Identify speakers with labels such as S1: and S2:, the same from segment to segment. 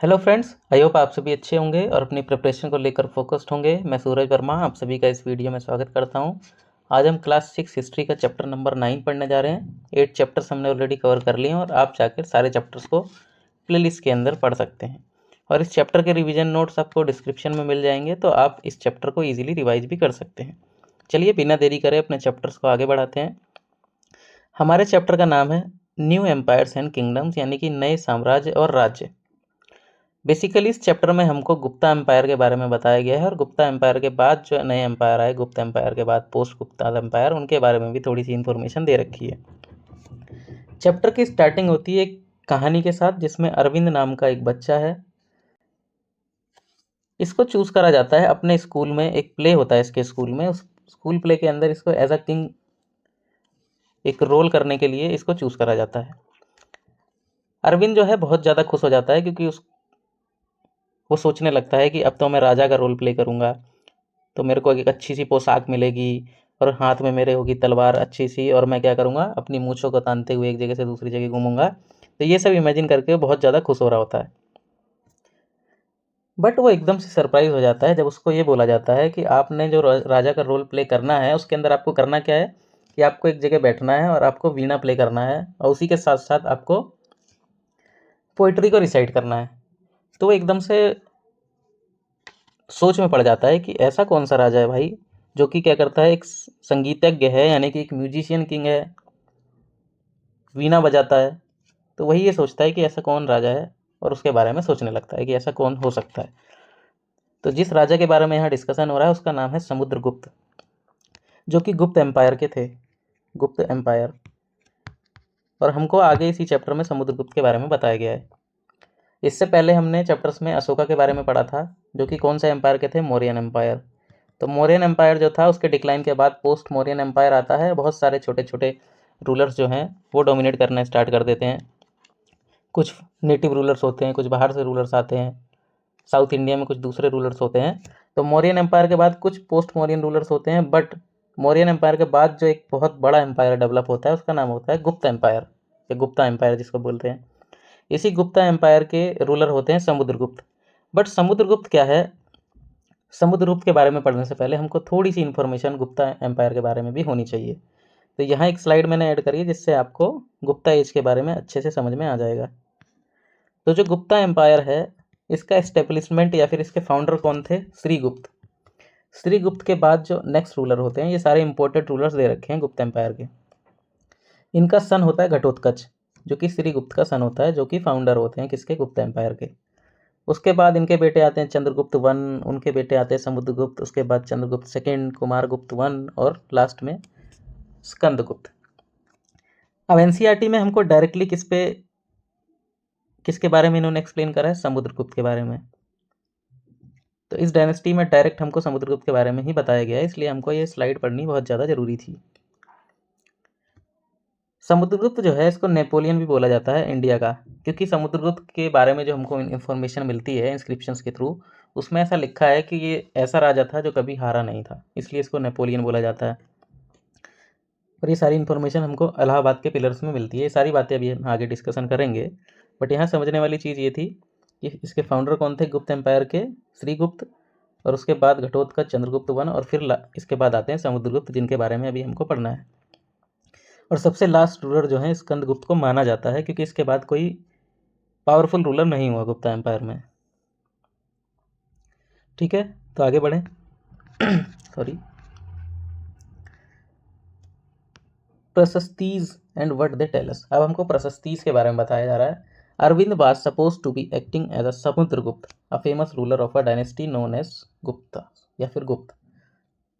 S1: Hello friends, I hope आप सभी अच्छे होंगे और अपनी प्रिपरेशन को लेकर फोकस्ड होंगे। मैं सूरज वर्मा आप सभी का इस वीडियो में स्वागत करता हूं। आज हम क्लास 6 हिस्ट्री का चैप्टर नंबर 9 पढ़ने जा रहे हैं। 8 चैप्टर्स हमने ऑलरेडी कवर कर लिए हैं और आप जाकर सारे चैप्टर्स को प्लेलिस्ट के अंदर पढ़ सकते हैं। और इस चैप्टर के रिविजन नोट्स आपको डिस्क्रिप्शन में मिल जाएंगे, तो आप इस चैप्टर को ईजिली रिवाइज भी कर सकते हैं। चलिए बिना देरी करे अपने चैप्टर्स को आगे बढ़ाते हैं। हमारे चैप्टर का नाम है न्यू एम्पायर्स एंड किंगडम्स, यानी कि नए साम्राज्य और राज्य। बेसिकली इस चैप्टर में हमको गुप्ता एम्पायर के बारे में बताया गया है और गुप्ता एम्पायर के बाद जो नए एम्पायर आए, गुप्ता एम्पायर के बाद पोस्ट गुप्ता एम्पायर, उनके बारे में भी थोड़ी सी इन्फॉर्मेशन दे रखी है। चैप्टर की स्टार्टिंग होती है एक कहानी के साथ, जिसमें अरविंद नाम का एक बच्चा है। इसको चूज करा जाता है अपने स्कूल में, एक प्ले होता है इसके स्कूल में। उस स्कूल प्ले के अंदर इसको एज अ किंग एक रोल करने के लिए इसको चूज करा जाता है। अरविंद जो है बहुत ज़्यादा खुश हो जाता है, क्योंकि वो सोचने लगता है कि अब तो मैं राजा का रोल प्ले करूँगा, तो मेरे को एक अच्छी सी पोशाक मिलेगी और हाथ में मेरे होगी तलवार अच्छी सी, और मैं क्या करूँगा, अपनी मूँछों को तानते हुए एक जगह से दूसरी जगह घूमूंगा। तो ये सब इमेजिन करके वो बहुत ज़्यादा खुश हो रहा होता है। बट वो एकदम से सरप्राइज हो जाता है जब उसको ये बोला जाता है कि आपने जो राजा का रोल प्ले करना है, उसके अंदर आपको करना क्या है कि आपको एक जगह बैठना है और आपको वीणा प्ले करना है, और उसी के साथ साथ आपको पोइट्री को रिसाइट करना है। तो वो एकदम से सोच में पड़ जाता है कि ऐसा कौन सा राजा है भाई जो कि क्या करता है, एक संगीतज्ञ है, यानी कि एक म्यूजिशियन किंग है, वीणा बजाता है। तो वही ये सोचता है कि ऐसा कौन राजा है, और उसके बारे में सोचने लगता है कि ऐसा कौन हो सकता है। तो जिस राजा के बारे में यहाँ डिस्कशन हो रहा है उसका नाम है समुद्रगुप्त, जो कि गुप्त एम्पायर के थे, गुप्त एम्पायर। और हमको आगे इसी चैप्टर में समुद्रगुप्त के बारे में बताया गया है। इससे पहले हमने चैप्टर्स में अशोका के बारे में पढ़ा था, जो कि कौन सा एम्पायर के थे, मौर्यन एम्पायर। तो मौर्यन एम्पायर जो था, उसके डिक्लाइन के बाद पोस्ट मौर्यन एम्पायर आता है। बहुत सारे छोटे छोटे रूलर्स जो हैं वो डोमिनेट करना स्टार्ट कर देते हैं। कुछ नेटिव रूलर्स होते हैं, कुछ बाहर से रूलर्स आते हैं, साउथ इंडिया में कुछ दूसरे रूलर्स होते हैं। तो मौर्यन एम्पायर के बाद कुछ पोस्ट मौर्यन रूलर्स होते हैं, बट मौर्यन एम्पायर के बाद जो एक बहुत बड़ा एम्पायर डेवलप होता है उसका नाम होता है गुप्त एम्पायर, या गुप्ता एम्पायर जिसको बोलते हैं। इसी गुप्ता एम्पायर के रूलर होते हैं समुद्रगुप्त। बट समुद्रगुप्त क्या है, समुद्रगुप्त के बारे में पढ़ने से पहले हमको थोड़ी सी इन्फॉर्मेशन गुप्ता एम्पायर के बारे में भी होनी चाहिए। तो यहाँ एक स्लाइड मैंने ऐड करी है, जिससे आपको गुप्ता एज के बारे में अच्छे से समझ में आ जाएगा। तो जो गुप्ता एम्पायर है, इसका एस्टेब्लिशमेंट या फिर इसके फाउंडर कौन थे, श्रीगुप्त। श्रीगुप्त के बाद जो नेक्स्ट रूलर होते हैं, ये सारे इंपोर्टेड रूलर्स दे रखे हैं गुप्ता एम्पायर के। इनका सन होता है घटोत्कच, जो कि श्रीगुप्त का सन होता है, जो कि फाउंडर होते हैं किसके, गुप्ता एम्पायर के। उसके बाद इनके बेटे आते हैं चंद्रगुप्त वन, उनके बेटे आते हैं समुद्रगुप्त, उसके बाद चंद्रगुप्त सेकेंड, कुमारगुप्त वन, और लास्ट में स्कंदगुप्त। अब एनसीईआरटी में हमको डायरेक्टली किसके बारे में इन्होंने एक्सप्लेन करा है, समुद्रगुप्त के बारे में। तो इस डायनेस्टी में डायरेक्ट हमको समुद्रगुप्त के बारे में ही बताया गया है, इसलिए हमको ये स्लाइड पढ़नी बहुत ज़्यादा जरूरी थी। समुद्रगुप्त जो है, इसको नेपोलियन भी बोला जाता है इंडिया का, क्योंकि समुद्रगुप्त के बारे में जो हमको इन्फॉर्मेशन मिलती है इंस्क्रिप्शंस के थ्रू, उसमें ऐसा लिखा है कि ये ऐसा राजा था जो कभी हारा नहीं था, इसलिए इसको नेपोलियन बोला जाता है। और ये सारी इन्फॉर्मेशन हमको इलाहाबाद के पिलर्स में मिलती है। ये सारी बातें अभी हम आगे डिस्कशन करेंगे, बट यहाँ समझने वाली चीज़ ये थी कि इसके फाउंडर कौन थे, गुप्त एम्पायर के श्रीगुप्त, और उसके बाद घटोत्कच, चंद्रगुप्त वन, और फिर इसके बाद आते हैं समुद्रगुप्त, जिनके बारे में अभी हमको पढ़ना है। और सबसे लास्ट रूलर जो है स्कंदगुप्त को माना जाता है, क्योंकि इसके बाद कोई पावरफुल रूलर नहीं हुआ गुप्ता एम्पायर में। ठीक है, तो आगे बढ़ें। Sorry. Prashastis and what they tell us. अब हमको प्रशस्तीज के बारे में बताया जा रहा है। Arvind was supposed to be acting as a Samudragupta, a famous ruler of a dynasty known as Gupta, या फिर गुप्त।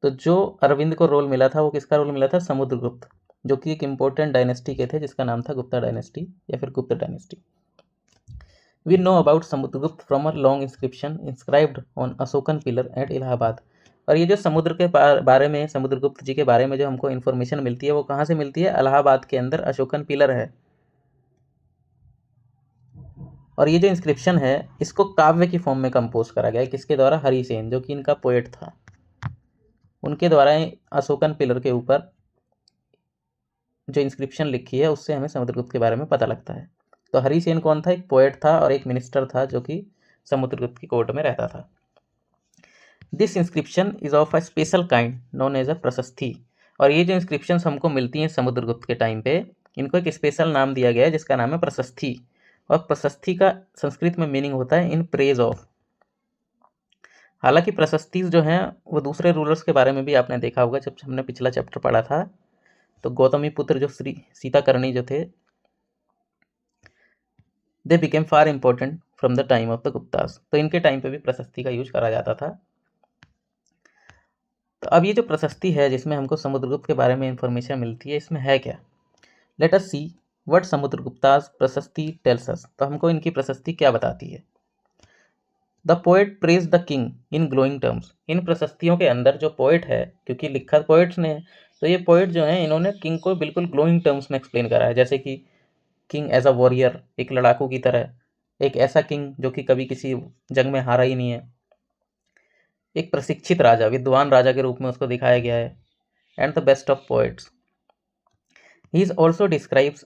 S1: तो जो अरविंद को रोल मिला था वो किसका रोल मिला था, समुद्रगुप्त, जो कि एक इंपॉर्टेंट डायनेस्टी के थे जिसका नाम था गुप्ता डायनेस्टी या फिर Gupta dynasty. We know about Samudragupta from a long inscription inscribed on Ashokan pillar at Allahabad. और ये जो समुद्र के बारे में, समुद्रगुप्त जी के बारे में जो हमको इन्फॉर्मेशन मिलती है, वो कहाँ से मिलती है, इलाहाबाद के अंदर अशोकन पिलर है। और ये जो इंस्क्रिप्शन है, इसको काव्य की फॉर्म में कंपोज करा गया है, किसके द्वारा, हरिसेन, जो कि इनका पोएट था, उनके द्वारा अशोकन पिलर के ऊपर जो इंस्क्रिप्शन लिखी है, उससे हमें समुद्रगुप्त के बारे में पता लगता है। तो हरिसेन कौन था? एक पोएट था और एक मिनिस्टर था जो कि समुद्रगुप्त की कोर्ट में रहता था। This inscription is of a special kind known as a prashasti. और ये जो इंस्क्रिप्शंस हमको मिलती हैं समुद्रगुप्त के टाइम पे, इनको एक स्पेशल नाम दिया गया है जिसका नाम है प्रशस्ति। और प्रशस्ति का संस्कृत में मीनिंग होता है इन प्रेज ऑफ। हालांकि प्रशस्ति जो हैं वो दूसरे रूलर्स के बारे में भी आपने देखा होगा जब हमने पिछला चैप्टर पढ़ा था। तो गौतमी पुत्र जो श्री सीताकर्णी जो थे, they became far important from the time of the Guptas. तो इनके टाइम पे भी प्रशस्ति का यूज करा जाता था। तो अब ये जो प्रशस्ति है जिसमें हमको समुद्रगुप्त के बारे में इंफॉर्मेशन मिलती है, इसमें है क्या? लेट अस सी व्हाट समुद्रगुप्तास प्रशस्ति टेल्स अस। तो हमको इनकी प्रशस्ति क्या बताती है? The poet praise the king in glowing terms. इन प्रशस्तियों के अंदर जो पोएट है, क्योंकि लिखा पोएट्स ने, तो ये पोएट जो है इन्होंने किंग को बिल्कुल ग्लोइंग टर्म्स में एक्सप्लेन करा है। जैसे कि किंग एज अ वॉरियर, एक लड़ाकू की तरह, एक ऐसा किंग जो कि कभी किसी जंग में हारा ही नहीं है, एक प्रशिक्षित राजा, विद्वान राजा के रूप में उसको दिखाया गया है, and the best of poets. He is also describes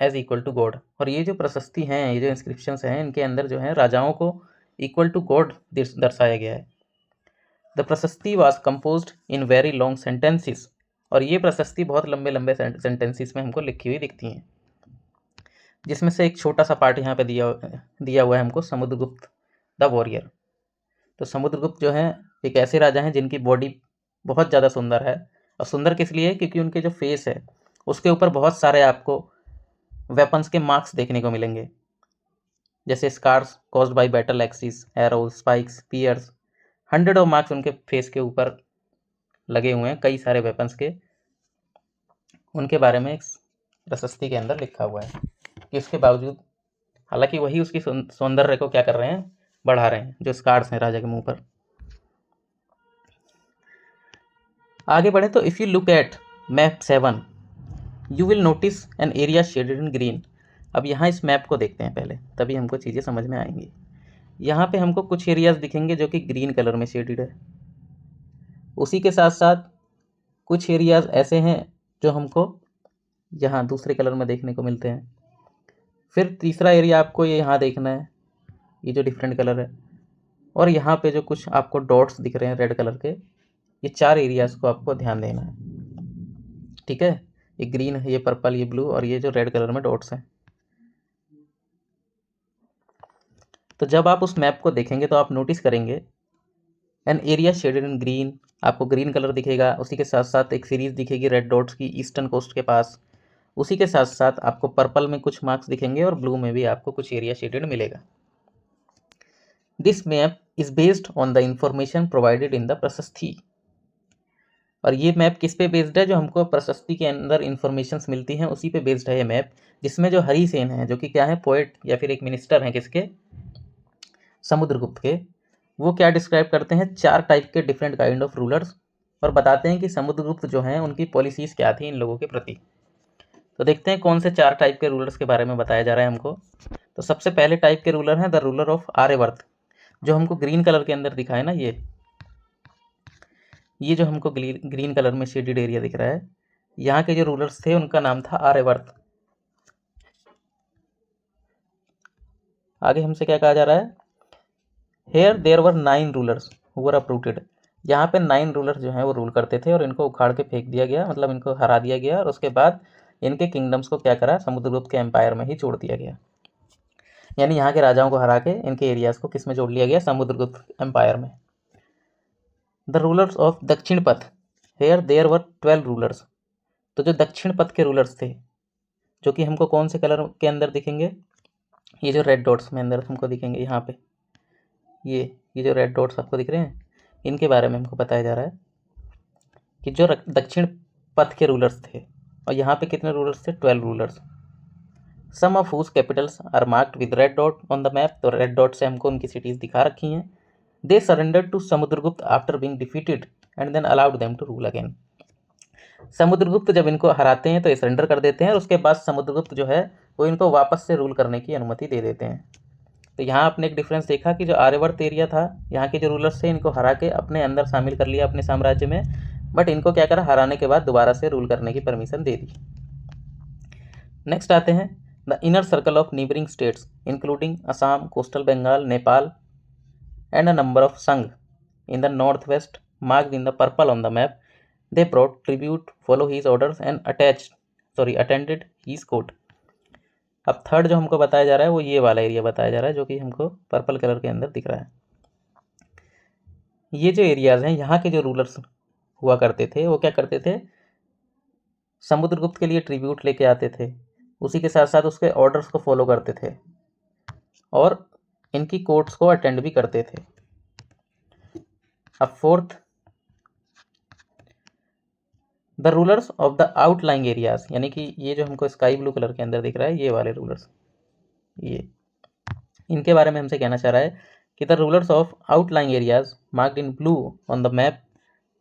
S1: as equal to god. और ये जो प्रशस्ति हैं, ये जो इंस्क्रिप्शंस हैं, इनके अंदर जो है राजाओं को इक्वल टू गॉड दर्शाया गया है। द प्रशस्ति was composed in very long sentences. और ये प्रशस्ति बहुत लंबे लंबे सेंटेंसेस में हमको लिखी हुई दिखती हैं, जिसमें से एक छोटा सा पार्ट यहाँ पे दिया हुआ है हमको, समुद्रगुप्त द वॉरियर। तो समुद्रगुप्त जो हैं एक ऐसे राजा हैं जिनकी बॉडी बहुत ज़्यादा सुंदर है। और सुंदर किस लिए? क्योंकि उनके जो फेस है उसके ऊपर बहुत सारे आपको वेपन्स के मार्क्स देखने को मिलेंगे, जैसे scars caused by battle axes, arrows, spikes, spears. 100 marks उनके फेस के ऊपर लगे हुए हैं, कई सारे वेपन्स के। उनके बारे में एक प्रशस्ति के अंदर लिखा हुआ है कि उसके बावजूद, हालांकि वही उसकी सौंदर्य को क्या कर रहे हैं? बढ़ा रहे हैं, जो स्कार्स हैं राजा के मुंह पर। आगे बढ़े तो if you look at map 7 you will notice an area shaded in green. अब यहाँ इस मैप को देखते हैं पहले, तभी हमको चीज़ें समझ में आएंगी। यहाँ पे हमको कुछ एरियाज दिखेंगे जो कि ग्रीन कलर में शेडेड है। उसी के साथ साथ कुछ एरियाज ऐसे हैं जो हमको यहाँ दूसरे कलर में देखने को मिलते हैं। फिर तीसरा एरिया आपको ये यहाँ देखना है, ये जो डिफरेंट कलर है। और यहाँ पे जो कुछ आपको डॉट्स दिख रहे हैं रेड कलर के, ये 4 एरियाज को आपको ध्यान देना है। ठीक है, ये ग्रीन है, ये पर्पल, ये ब्लू, और ये जो रेड कलर में डॉट्स हैं। तो जब आप उस मैप को देखेंगे तो आप नोटिस करेंगे an area shaded in green, आपको ग्रीन कलर दिखेगा। उसी के साथ साथ एक सीरीज दिखेगी रेड डॉट्स की ईस्टर्न कोस्ट के पास। उसी के साथ साथ आपको पर्पल में कुछ मार्क्स दिखेंगे और ब्लू में भी आपको कुछ एरिया शेडेड मिलेगा। This map is based on the information provided in the प्रशस्ति। और ये मैप किस पे बेस्ड है? जो हमको प्रशस्ति के अंदर इंफॉर्मेशंस मिलती हैं उसी पे बेस्ड है ये मैप, जिसमें जो हरिसेन है, जो कि क्या है? पोएट या फिर एक मिनिस्टर हैं किसके? समुद्रगुप्त के। वो क्या डिस्क्राइब करते हैं? 4 टाइप के डिफरेंट काइंड ऑफ रूलर्स, और बताते हैं कि समुद्रगुप्त जो हैं उनकी पॉलिसीज़ क्या थी इन लोगों के प्रति। तो देखते हैं कौन से 4 टाइप के रूलर्स के बारे में बताया जा रहा है हमको। तो सबसे पहले टाइप के रूलर हैं द रूलर ऑफ आर्यवर्त, जो हमको ग्रीन कलर के अंदर दिखा है ना, ये जो हमको ग्रीन कलर में शेडेड एरिया दिख रहा है, यहाँ के जो रूलर्स थे उनका नाम था आर्यवर्त। आगे हमसे क्या कहा जा रहा है? Here there were 9 rulers who were uprooted. यहाँ पे 9 रूलर्स जो हैं वो रूल करते थे और इनको उखाड़ के फेंक दिया गया, मतलब इनको हरा दिया गया। और उसके बाद इनके किंगडम्स को क्या करा? समुद्रगुप्त के एम्पायर में ही जोड़ दिया गया। यानी यहाँ के राजाओं को हरा के इनके एरियाज को किस में जोड़ लिया गया? समुद्रगुप्त एम्पायर में। द रूलर्स ऑफ दक्षिण पथ, हेयर देयर वर 12 रूलर्स। तो जो दक्षिण पथ के रूलर्स थे, जो कि हमको कौन से कलर के अंदर दिखेंगे? ये जो रेड डॉट्स में अंदर हमको दिखेंगे, यहाँ पे ये जो रेड डॉट्स आपको दिख रहे हैं, इनके बारे में हमको बताया जा रहा है कि जो दक्षिण पथ के रूलर्स थे, और यहाँ पे कितने रूलर्स थे? 12 rulers. Some of whose capitals are marked with red dot on the map. तो रेड डॉट से हमको उनकी सिटीज़ दिखा रखी हैं। They surrendered to Samudragupta after being defeated and then allowed them to rule again. Samudragupta जब इनको हराते हैं तो ये सरेंडर कर देते हैं, और उसके बाद समुद्रगुप्त जो है वो इनको वापस से रूल करने की अनुमति दे देते हैं। तो यहाँ आपने एक डिफरेंस देखा कि जो आर्यवर्त एरिया था, यहाँ के जो रूलर्स थे, इनको हरा के अपने अंदर शामिल कर लिया अपने साम्राज्य में, बट इनको क्या करा? हराने के बाद दोबारा से रूल करने की परमिशन दे दी। नेक्स्ट आते हैं the inner circle of neighbouring states including Assam, coastal Bengal, Nepal and a number of Sangh in the northwest marked in the purple on the map. They brought tribute, follow his orders and attended his court. अब third जो हमको बताया जा रहा है वो ये वाला एरिया बताया जा रहा है जो कि हमको पर्पल कलर के अंदर दिख रहा है। ये जो एरियाज हैं यहाँ के जो रूलर्स हुआ करते थे वो क्या करते थे, समुद्रगुप्त के लिए ट्रिब्यूट लेके आते थे, उसी के साथ साथ उसके ऑर्डर्स को फॉलो करते थे और इनकी कोर्ट्स को अटेंड भी करते थे। अब fourth, the rulers of the outlying areas, यानी कि ये जो हमको स्काई ब्लू कलर के अंदर दिख रहा है ये वाले रूलर्स, ये इनके बारे में हमसे कहना चाह रहा है कि the rulers of outlying areas marked in blue on the map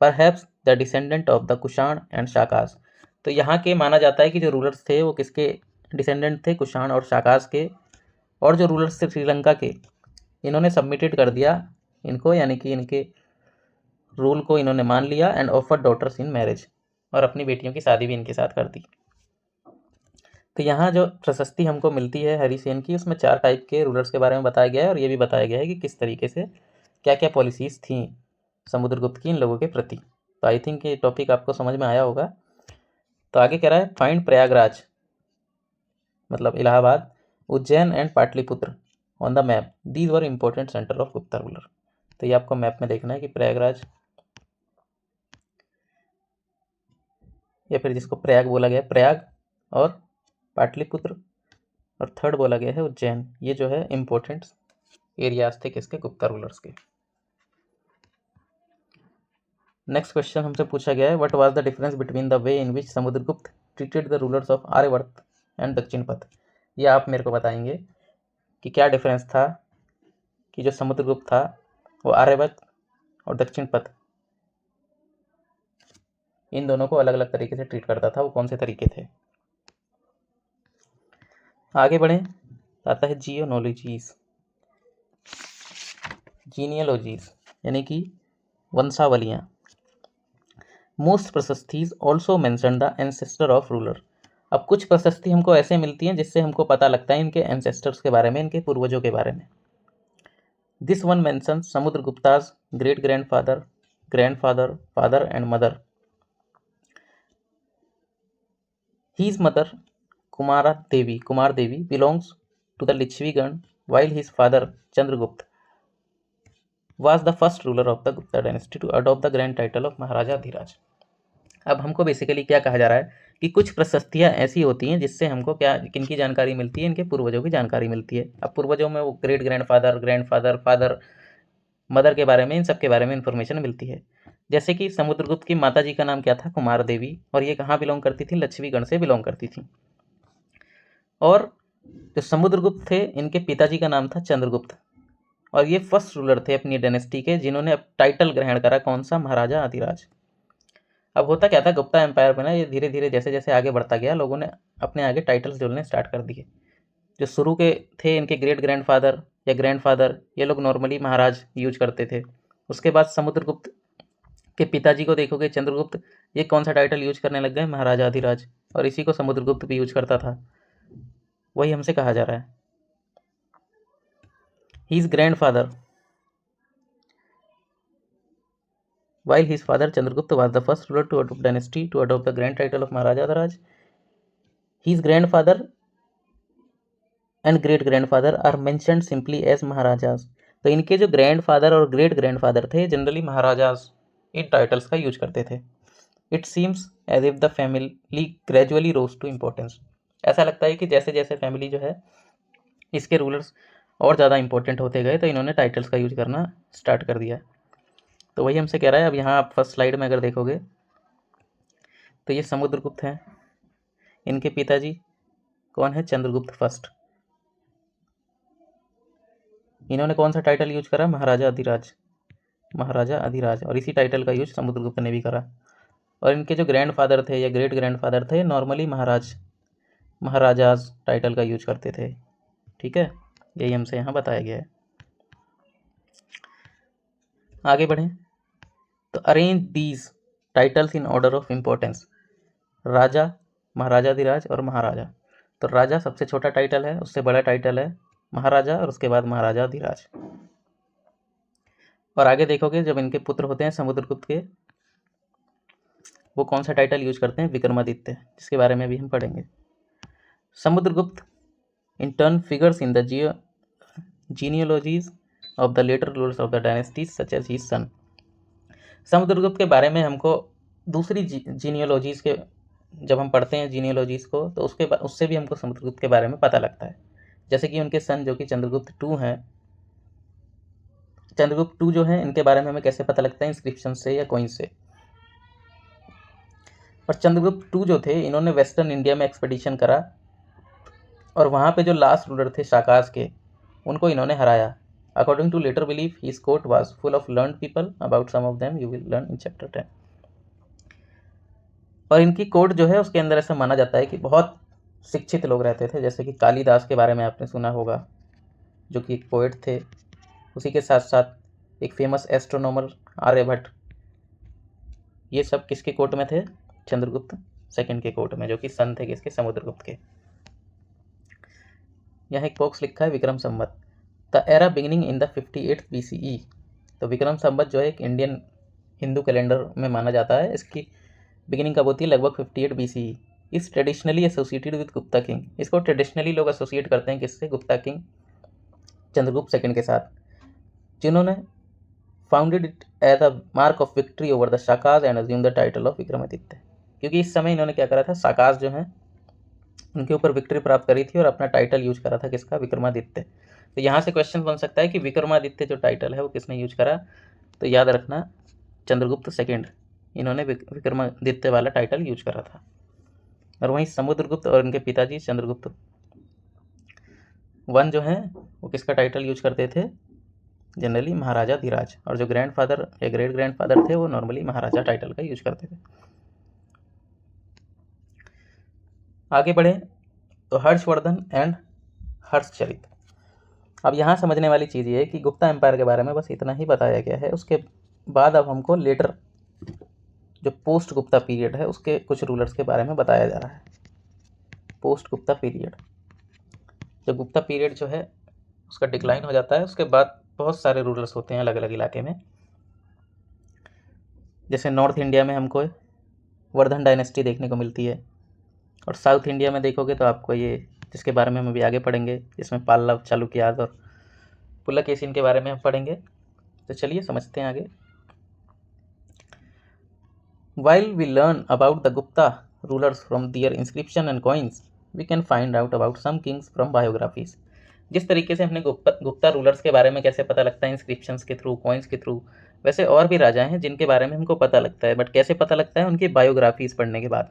S1: perhaps the descendant of the Kushan and Shakas. तो यहाँ के माना जाता है कि जो रूलर्स थे वो किसके डिसेंडेंट थे, कुषाण और शाकास के, और जो रूलर्स थे श्रीलंका के इन्होंने सबमिटेड कर दिया इनको, यानी कि इनके रूल को इन्होंने मान लिया and offer daughters in marriage, और अपनी बेटियों की शादी भी इनके साथ कर दी। तो यहाँ जो प्रशस्ति हमको मिलती है हरिसेन की उसमें 4 टाइप के रूलर्स के बारे में बताया गया है और ये भी बताया गया है कि किस तरीके से क्या क्या पॉलिसीज़ थी समुद्रगुप्त की इन लोगों के प्रति। तो आई थिंक ये टॉपिक आपको समझ में आया होगा। तो आगे कह रहा है फाइंड प्रयागराज मतलब Allahabad, Ujjain and Pataliputra on the map, these were important centre of Gupta ruler. तो ये आपको मैप में देखना है कि प्रयागराज या फिर जिसको प्रयाग बोला गया प्रयाग और पाटलिपुत्र और थर्ड बोला गया है उज्जैन, ये जो है इंपॉर्टेंट एरियाज थे किसके, गुप्ता रूलर्स के। नेक्स्ट क्वेश्चन हमसे पूछा गया है what was the difference between the way in which Samudragupta treated the rulers of Aryavarta and Dakshinapatha. ये आप मेरे को बताएंगे कि क्या डिफरेंस था कि जो समुद्रगुप्त था वो आर्यवर्त और दक्षिणपथ इन दोनों को अलग अलग तरीके से ट्रीट करता था, वो कौन से तरीके थे। आगे बढ़ें, आता है जीनियोलॉजीज यानी कि वंशावलियाँ। Most prashastis also mention the ancestor of ruler. अब कुछ प्रशस्ति हमको ऐसे मिलती हैं जिससे हमको पता लगता है इनके एंसेस्टर्स के बारे में, इनके पूर्वजों के बारे में। This one mention Samudragupta's great grandfather, grandfather, father and mother. His mother Kumar Devi belongs to the Lichchhavigana while his father Chandragupta was the first ruler of the Gupta dynasty to adopt the grand title of महाराजा अधिराज। अब हमको basically क्या कहा जा रहा है कि कुछ प्रशस्तियाँ ऐसी होती हैं जिससे हमको क्या किनकी जानकारी मिलती है, इनके पूर्वजों की जानकारी मिलती है। अब पूर्वजों में वो ग्रेट ग्रैंडफादर, फादर, मदर के बारे में, इन सब के बारे में इंफॉर्मेशन मिलती है। जैसे कि समुद्रगुप्त की माता जी का नाम क्या था, कुमार देवी, और ये कहाँ बिलोंग करती थी, लक्ष्मीगण से बिलोंग करती थी। और जो समुद्रगुप्त थे इनके पिताजी का नाम था चंद्रगुप्त, और ये फर्स्ट रूलर थे अपनी डायनेस्टी के जिन्होंने अब टाइटल ग्रहण करा, कौन सा, महाराजा अधिराज। अब होता क्या था गुप्ता एम्पायर में ना, ये धीरे धीरे जैसे जैसे आगे बढ़ता गया लोगों ने अपने आगे टाइटल्स जोड़ने स्टार्ट कर दिए। जो शुरू के थे इनके ग्रेट ग्रैंडफादर या ग्रैंडफादर, ये लोग नॉर्मली महाराज यूज करते थे। उसके बाद समुद्रगुप्त के पिताजी को देखोगे चंद्रगुप्त, ये कौन सा टाइटल यूज करने लग गए, महाराजा अधिराज, और इसी को समुद्रगुप्त भी यूज करता था। वही हमसे कहा जा रहा है। His grandfather, while his father Chandragupta was the first ruler to adopt dynasty to adopt the grand title of Maharaja Adharaj, his grandfather and great grandfather are mentioned simply as Maharajas। तो इनके जो grandfather और great grandfather थे generally maharajas in titles का use करते थे। It seems as if the family gradually rose to importance. ऐसा लगता है कि जैसे जैसे फैमिली जो है इसके रूलर्स और ज़्यादा इंपॉर्टेंट होते गए तो इन्होंने टाइटल्स का यूज करना स्टार्ट कर दिया। तो वही हमसे कह रहा है। अब यहाँ आप फर्स्ट स्लाइड में अगर देखोगे तो ये समुद्रगुप्त हैं, इनके पिताजी कौन है, चंद्रगुप्त फर्स्ट। इन्होंने कौन सा टाइटल यूज करा, महाराजा अधिराज, महाराजा अधिराज, और इसी टाइटल का यूज समुद्रगुप्त ने भी करा। और इनके जो ग्रैंडफादर थे या ग्रेट ग्रैंडफादर थे नॉर्मली महाराजाज टाइटल का यूज करते थे। ठीक है, यही हमसे यहाँ बताया गया है। आगे बढ़ें तो arrange these titles in order of importance, raja, maharaja adhiraja और महाराजा। तो राजा सबसे छोटा टाइटल है, उससे बड़ा टाइटल है महाराजा, और उसके बाद महाराजाधिराज। और आगे देखोगे जब इनके पुत्र होते हैं समुद्रगुप्त के, वो कौन सा टाइटल यूज करते हैं, विक्रमादित्य, जिसके बारे में भी हम पढ़ेंगे। Samudragupta in turn figures in the genealogies of the later rulers of the dynasties such as his son। Samudragupta के बारे में हमको दूसरी जीनियोलॉजीज के, जब हम पढ़ते हैं जीनियोलॉजीज को, तो उससे भी हमको समुद्रगुप्त के बारे में पता लगता है। जैसे कि उनके सन जो कि चंद्रगुप्त टू हैं, चंद्रगुप्त टू जो है, इनके बारे में हमें कैसे पता लगता है, इंस्क्रिप्शन से या कोइन से। और चंद्रगुप्त टू जो थे, इन्होंने वेस्टर्न इंडिया में एक्सपेडिशन करा, और वहाँ पे जो लास्ट रूलर थे शाकाज के, उनको इन्होंने हराया। According to later belief his court was full of learned people, about some of them you will learn in chapter 10। और इनकी कोर्ट जो है उसके अंदर ऐसा माना जाता है कि बहुत शिक्षित लोग रहते थे, जैसे कि कालिदास के बारे में आपने सुना होगा, जो कि एक पोएट थे। उसी के साथ साथ एक फेमस एस्ट्रोनॉमर आर्यभट्ट, ये सब किसके कोर्ट में थे, चंद्रगुप्त सेकंड के कोर्ट में, जो कि सन थे किसके, समुद्रगुप्त के। यहाँ एक बॉक्स लिखा है Vikram Samvat, the era beginning in the 58th BCE। तो विक्रम संवत जो है एक इंडियन हिंदू कैलेंडर में माना जाता है, इसकी बिगिनिंग कब होती है, लगभग 58 BCE। इस traditionally associated with Gupta king, इसको ट्रेडिशनली लोग एसोसिएट करते हैं किससे, गुप्ता किंग चंद्रगुप्त सेकंड के साथ, जिन्होंने founded it as a mark of victory over the Shakas and assume the title of Vikramaditya. क्योंकि इस समय इन्होंने क्या करा था, शाकाज जो है उनके ऊपर विक्ट्री प्राप्त करी थी और अपना टाइटल यूज करा था किसका, विक्रमादित्य। तो यहाँ से क्वेश्चन बन सकता है कि विक्रमादित्य जो टाइटल है वो किसने यूज करा, तो याद रखना चंद्रगुप्त सेकंड, इन्होंने विक्रमादित्य वाला टाइटल यूज करा था। और वहीं समुद्रगुप्त और इनके पिताजी चंद्रगुप्त वन जो हैं वो किसका टाइटल यूज करते थे, जनरली महाराजाधिराज, और जो ग्रैंडफादर या ग्रेट ग्रैंडफादर थे वो नॉर्मली महाराजा टाइटल का यूज करते थे। आगे बढ़े तो हर्षवर्धन एंड हर्षचरित। अब यहाँ समझने वाली चीज़ ये है कि गुप्ता एम्पायर के बारे में बस इतना ही बताया गया है। उसके बाद अब हमको लेटर जो पोस्ट गुप्ता पीरियड है उसके कुछ रूलर्स के बारे में बताया जा रहा है। पोस्ट गुप्ता पीरियड, जो गुप्ता पीरियड जो है उसका डिक्लाइन हो जाता है, उसके बाद बहुत सारे रूलर्स होते हैं अलग अलग इलाके में। जैसे नॉर्थ इंडिया में हमको वर्धन डायनेस्टी देखने को मिलती है, और साउथ इंडिया में देखोगे तो आपको ये, जिसके बारे में हम अभी आगे पढ़ेंगे, जिसमें पल्लव, चालुक्याज और पुलकेशिन के बारे में हम पढ़ेंगे। तो चलिए समझते हैं आगे। While we learn about the Gupta rulers from their inscription and coins, we can find out about some kings from biographies। जिस तरीके से हमने गुप्ता रूलर्स के बारे में कैसे पता लगता है, इंस्क्रिप्शंस के थ्रू, कॉइन्स के थ्रू, वैसे और भी राजा हैं जिनके बारे में हमको पता लगता है, बट कैसे पता लगता है, उनकी बायोग्राफीज पढ़ने के बाद।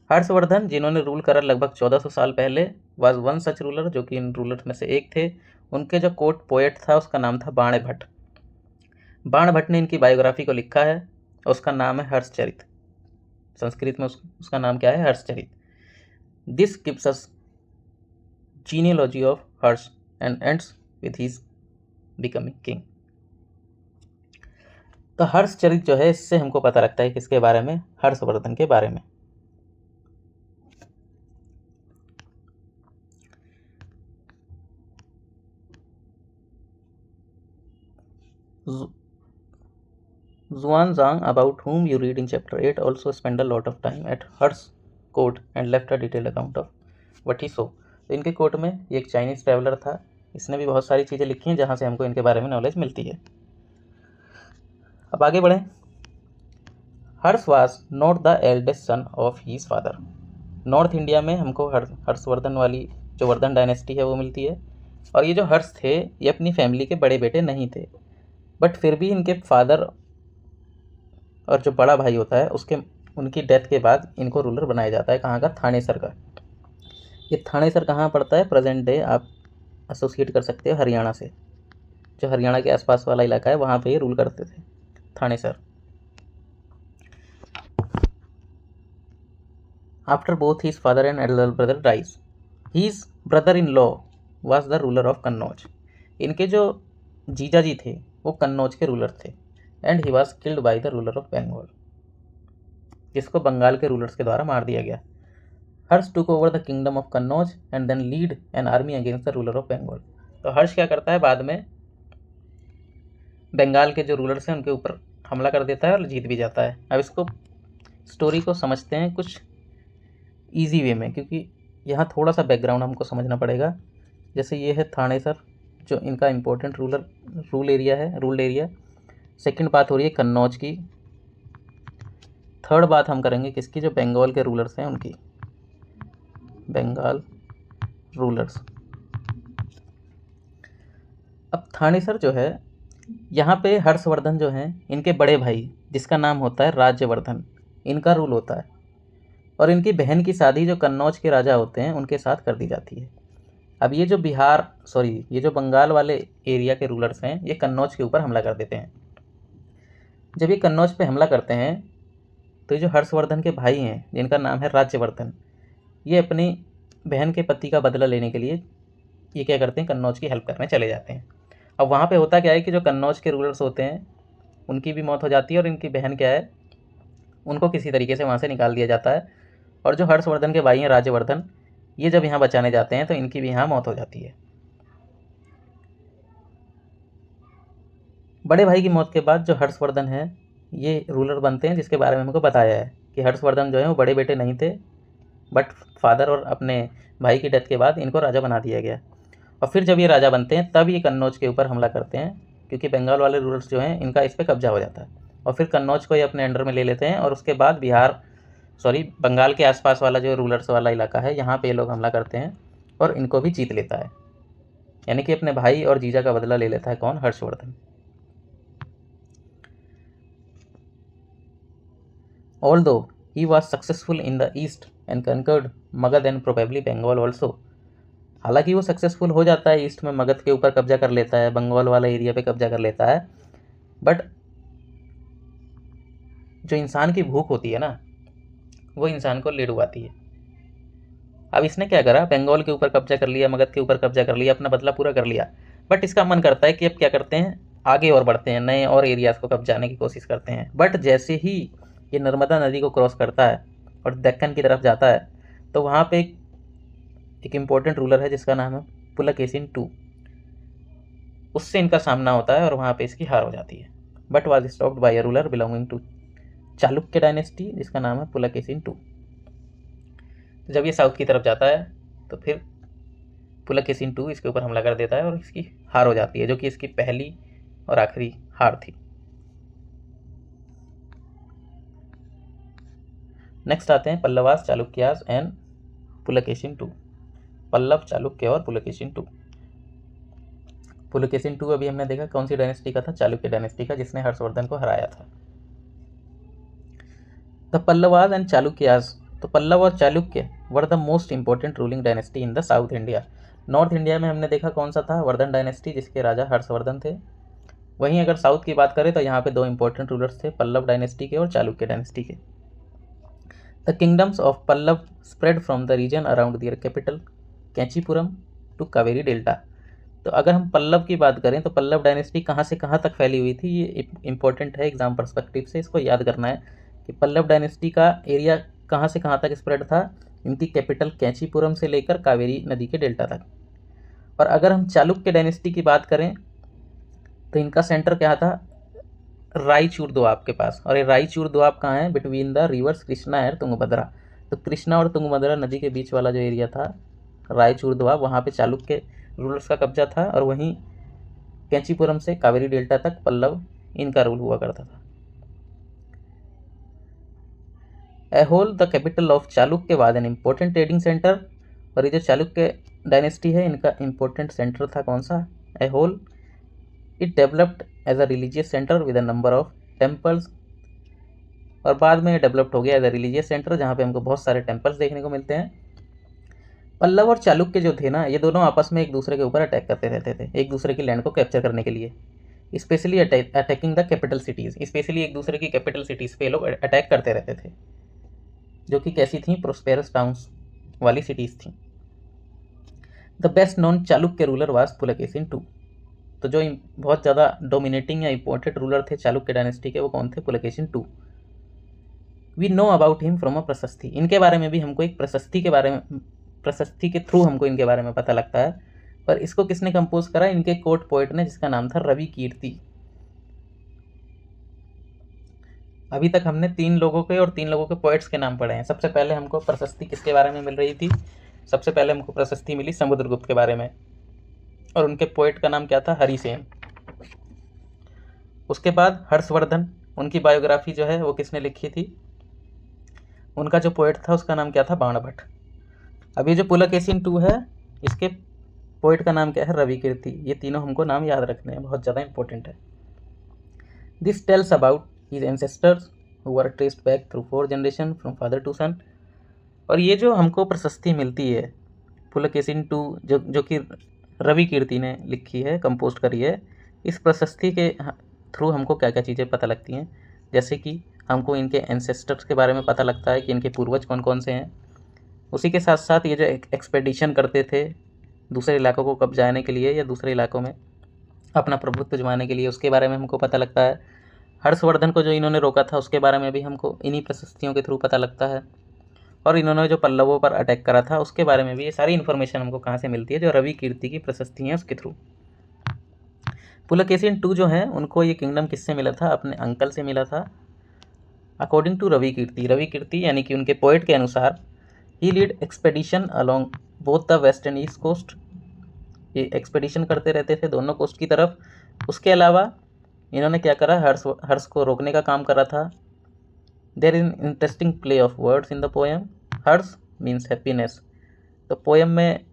S1: हर्षवर्धन जिन्होंने रूल करा लगभग 1400 साल पहले, वाज वन सच रूलर, जो कि इन रूलर्स में से एक थे। उनके जो कोर्ट पोएट था उसका नाम था बाणभट्ट। बाणभट्ट ने इनकी बायोग्राफी को लिखा है, उसका नाम है हर्षचरित। संस्कृत में उसका नाम क्या है, Harshacharita. This gives us genealogy of Harsh and ends with his becoming king. तो हर्षचरित जो है, इससे हमको पता लगता है किसके बारे में, हर्षवर्धन के बारे में। Xuanzang, about whom you read in chapter 8, also spent a lot of time at Harsh's court and left a detailed account of what he saw। तो इनके कोर्ट में ये एक चाइनीज ट्रैवलर था, इसने भी बहुत सारी चीज़ें लिखी हैं जहाँ से हमको इनके बारे में नॉलेज मिलती है। अब आगे बढ़ें। Harsha was not the eldest son of his father. North India में हमको हर्षवर्धन वाली जो वर्धन डायनेस्टी है वो मिलती है, और ये जो हर्ष थे ये अपनी फैमिली के बड़े बेटे नहीं थे, बट फिर भी इनके फादर और जो बड़ा भाई होता है उसके, उनकी डेथ के बाद इनको रूलर बनाया जाता है। कहाँ का, थानेसर का। ये थानेसर कहाँ पड़ता है, प्रेजेंट डे आप एसोसिएट कर सकते हो हरियाणा से, जो हरियाणा के आसपास वाला इलाका है वहाँ पे ये रूल करते थे, Thanesar. After both his father and elder brother dies, his brother in law was the ruler of Kannauj. इनके जो जीजा जी थे वो कन्नौज के रूलर थे, and he was killed by the ruler of Bengal, जिसको बंगाल के रूलर्स के द्वारा मार दिया गया। Harsha took over the kingdom of Kannauj and then lead an army against the ruler of Bengal. तो हर्ष क्या करता है, बाद में बंगाल के जो रूलर्स हैं उनके ऊपर हमला कर देता है और जीत भी जाता है। अब इसको स्टोरी को समझते हैं कुछ ईजी वे में, क्योंकि यहाँ थोड़ा सा बैकग्राउंड हमको समझना पड़ेगा। जैसे ये है थानेसर, जो इनका इम्पोर्टेंट रूल एरिया। सेकंड बात हो रही है कन्नौज की। थर्ड बात हम करेंगे किसकी, जो बंगाल के रूलर्स हैं उनकी, बंगाल रूलर्स। अब थानेसर जो है, यहाँ पे हर्षवर्धन जो हैं इनके बड़े भाई, जिसका नाम होता है राज्यवर्धन, इनका रूल होता है। और इनकी बहन की शादी जो कन्नौज के राजा होते हैं उनके साथ कर दी जाती है। अब ये जो बंगाल वाले एरिया के रूलर्स हैं, ये कन्नौज के ऊपर हमला कर देते हैं। जब ये कन्नौज पे हमला करते हैं तो ये जो हर्षवर्धन के भाई हैं, जिनका नाम है राज्यवर्धन, ये अपनी बहन के पति का बदला लेने के लिए ये क्या करते हैं, कन्नौज की हेल्प करने चले जाते हैं। अब वहाँ पे होता क्या है कि जो कन्नौज के रूलर्स होते हैं उनकी भी मौत हो जाती है, और इनकी बहन क्या है, उनको किसी तरीके से वहाँ से निकाल दिया जाता है। और जो हर्षवर्धन के भाई हैं राज्यवर्धन, ये जब यहाँ बचाने जाते हैं तो इनकी भी यहाँ मौत हो जाती है। बड़े भाई की मौत के बाद जो हर्षवर्धन है ये रूलर बनते हैं, जिसके बारे में हमको बताया है कि हर्षवर्धन जो है वो बड़े बेटे नहीं थे, बट फादर और अपने भाई की डेथ के बाद इनको राजा बना दिया गया। और फिर जब ये राजा बनते हैं तब ये कन्नौज के ऊपर हमला करते हैं, क्योंकि बंगाल वाले रूलर्स जो हैं इनका इस पर कब्जा हो जाता है। और फिर कन्नौज को ये अपने अंडर में ले लेते हैं, और उसके बाद बंगाल के आसपास वाला जो रूलर्स वाला इलाका है, यहाँ पे ये लोग हमला करते हैं और इनको भी जीत लेता है। यानी कि अपने भाई और जीजा का बदला ले लेता है कौन, Harshvardhan. Although he was successful in the east and conquered Magad and probably Bengal also, हालांकि वो सक्सेसफुल हो जाता है, ईस्ट में मगध के ऊपर कब्जा कर लेता है, बंगाल वाला एरिया पे कब्जा कर लेता है, बट जो इंसान की भूख होती है ना, वो इंसान को ले डुबाती है। अब इसने क्या करा, बंगाल के ऊपर कब्जा कर लिया, मगध के ऊपर कब्जा कर लिया, अपना बदला पूरा कर लिया, बट इसका मन करता है कि अब क्या करते हैं, आगे और बढ़ते हैं, नए और एरियाज को कब्जाने की कोशिश करते हैं। बट जैसे ही ये नर्मदा नदी को क्रॉस करता है और दक्कन की तरफ जाता है, तो वहाँ पे एक इम्पोर्टेंट रूलर है जिसका नाम है पुलकेशिन II, उससे इनका सामना होता है और वहाँ पे इसकी हार हो जाती है। But was stopped by a ruler belonging to Chalukya dynasty, जिसका नाम है पुलकेशिन II। तो जब ये साउथ की तरफ जाता है तो फिर पुलकेशिन II इसके ऊपर हमला कर देता है और इसकी हार हो जाती है, जो कि इसकी पहली और आखिरी हार थी। नेक्स्ट आते हैं पल्लवास, चालुक्यास एंड पुलकेशिन II। पल्लव, चालुक्य और पुलकेशिन II। पुलकेशिन II अभी हमने देखा कौन सी डायनेस्टी का था, चालुक्य डायनेस्टी का, जिसने हर्षवर्धन को हराया था। द पल्लवास एंड चालुक्यास, तो पल्लव और Chalukya were the most important ruling dynasty in the south India. North India में हमने देखा कौन सा था, वर्धन डायनेस्टी, जिसके राजा हर्षवर्धन थे। वहीं अगर साउथ की बात करें तो यहाँ पे दो इंपॉर्टेंट रूलर्स थे, पल्लव डायनेस्टी के और चालुक्य डायनेस्टी के। The kingdoms of Pallava spread from the region around their capital Kanchipuram to Kaveri delta. तो अगर हम पल्लव की बात करें तो पल्लव डायनेस्टी कहाँ से कहाँ तक फैली हुई थी, ये इंपॉर्टेंट है एग्जाम पर्सपेक्टिव से, इसको याद करना है कि पल्लव डायनेस्टी का एरिया कहाँ से कहाँ तक स्प्रेड था, इनकी कैपिटल कैंचीपुरम से लेकर कावेरी नदी के डेल्टा तक। और अगर हम चालुक्य डायनेस्टी की बात करें तो इनका सेंटर क्या था, रायचूर दोआब के पास। और ये रायचूर दोआब कहाँ है, between the reverse Krishna and Tungabhadra. तो कृष्णा और तुंगभद्रा नदी के बीच वाला जो एरिया था रायचूर दोआब, वहाँ पे चालुक्य रूलर्स का कब्जा था, और वहीं कैंचीपुरम से कावेरी डेल्टा तक पल्लव इनका रूल हुआ करता था। Aihole the capital of Chalukya was an important trading centre. और ये जो चालुक्य डायनेस्टी है इनका इम्पोर्टेंट सेंटर था कौन सा, Aihole. It developed as a religious centre with a number of temples, और बाद में डेवलप्ड हो गया एज अ रिलीजियस सेंटर, जहाँ पे हमको बहुत सारे टेम्पल्स देखने को मिलते हैं। पल्लव और चालुक्य जो थे ना, ये दोनों आपस में एक दूसरे के ऊपर अटैक करते रहते थे, एक दूसरे की लैंड को कैप्चर करने के लिए, specially attacking the capital cities. Specially एक दूसरे की कैपिटल सिटीज़ पे लोग अटैक करते रहते थे, जो कि कैसी थी, प्रोस्पेरस टाउन्स वाली सिटीज़ थी। The best known Chalukya ruler was Pulakeshin II। तो जो बहुत ज़्यादा डोमिनेटिंग या इम्पोर्टेंट रूलर थे चालुक्य डायनेस्टी के, वो कौन थे, Pulakeshin II। We know about him from a prashasti, इनके बारे में भी हमको एक प्रशस्ति के थ्रू हमको इनके बारे में पता लगता है। पर इसको किसने कंपोज करा? इनके कोर्ट पोएट ने, जिसका नाम था रवि कीर्ति। अभी तक हमने 3 लोगों के और 3 लोगों के पोएट्स के नाम पढ़े हैं। सबसे पहले हमको प्रशस्ति किसके बारे में मिल रही थी? सबसे पहले हमको प्रशस्ति मिली समुद्रगुप्त के बारे में, और उनके पोएट का नाम क्या था? हरिसेन। उसके बाद हर्षवर्धन, उनकी बायोग्राफी जो है वो किसने लिखी थी? उनका जो पोएट था उसका नाम क्या था? बाणभट्ट। अभी जो पुलकेशिन 2 है, इसके पोएट का नाम क्या है? रवि कीर्ति। ये तीनों हमको नाम याद रखने हैं, बहुत ज़्यादा इंपॉर्टेंट है। This tells about his ancestors who were traced back through 4 generation from father to son. और ये जो हमको प्रशस्ति मिलती है पुलकेशिन 2, जो कि रवि कीर्ति ने लिखी है, कंपोज करी है, इस प्रशस्ति के थ्रू हमको क्या क्या चीज़ें पता लगती हैं? जैसे कि हमको इनके एंसेस्टर्स के बारे में पता लगता है कि इनके पूर्वज कौन कौन से हैं। उसी के साथ साथ ये जो एक्सपेडिशन करते थे दूसरे इलाकों को कब्जाने के लिए या दूसरे इलाकों में अपना प्रभुत्व जमाने के लिए, उसके बारे में हमको पता लगता है। हर्षवर्धन को जो इन्होंने रोका था उसके बारे में भी हमको इन्हीं प्रशस्तियों के थ्रू पता लगता है। और इन्होंने जो पल्लवों पर अटैक करा था उसके बारे में भी ये सारी इन्फॉर्मेशन हमको कहाँ से मिलती है? जो रवि कीर्ति की प्रशस्ति है उसके थ्रू। पुलकेशिन 2 जो है उनको ये किंगडम किससे मिला था? अपने अंकल से मिला था। अकॉर्डिंग टू रवि कीर्ति यानी कि उनके पोएट के अनुसार, he lead expedition along both the west and east coast. ये एक्सपेडिशन करते रहते थे दोनों कोस्ट की तरफ। उसके अलावा इन्होंने क्या करा? हर्ष को रोकने का काम करा था। There is interesting play of words in the poem. Harsha means happiness. तो पोएम में